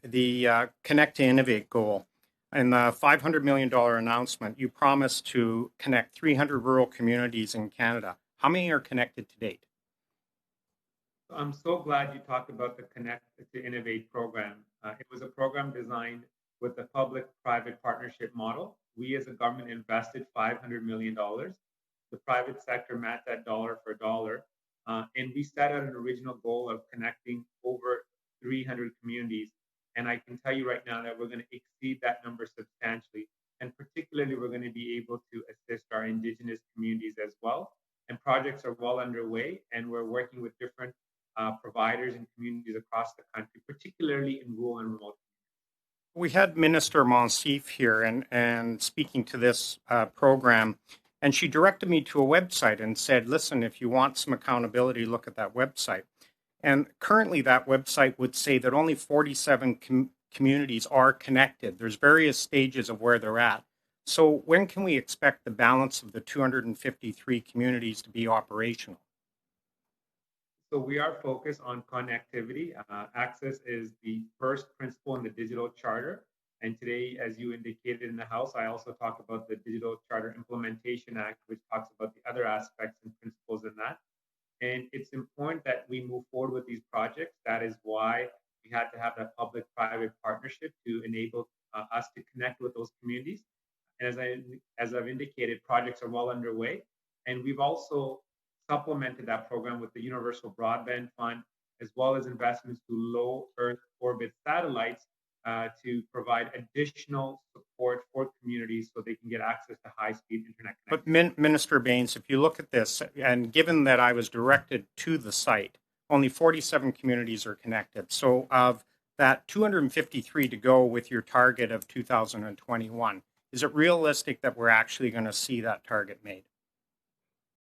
the Connect to Innovate goal. In the $500 million announcement, you promised to connect 300 rural communities in Canada. How many are connected to date? I'm so glad you talked about the Connect to Innovate program. It was a program designed with the public-private partnership model. We as a government invested $500 million. The private sector matched that dollar for dollar. And we set out an original goal of connecting over 300 communities. And I can tell you right now that we're going to exceed that number substantially. And particularly, we're going to be able to assist our Indigenous communities as well. And projects are well underway, and we're working with different providers and communities across the country, particularly in rural and remote. We had Minister Monsif here and speaking to this program, and she directed me to a website and said, listen, if you want some accountability, look at that website. And currently that website would say that only 47 communities are connected. There's various stages of where they're at. So when can we expect the balance of the 253 communities to be operational? So we are focused on connectivity. Access is the first principle in the digital charter. And today, as you indicated in the House, I also talk about the Digital Charter Implementation Act, which talks about the other aspects and principles in that. And it's important that we move forward with these projects. That is why we had to have that public-private partnership to enable us to connect with those communities. And as I've indicated, projects are well underway. And we've also supplemented that program with the Universal Broadband Fund, as well as investments to low Earth orbit satellites to provide additional support for communities so they can get access to high-speed internet connection. But Minister Bains, if you look at this, and given that I was directed to the site, only 47 communities are connected. So of that 253 to go with your target of 2021, is it realistic that we're actually going to see that target made?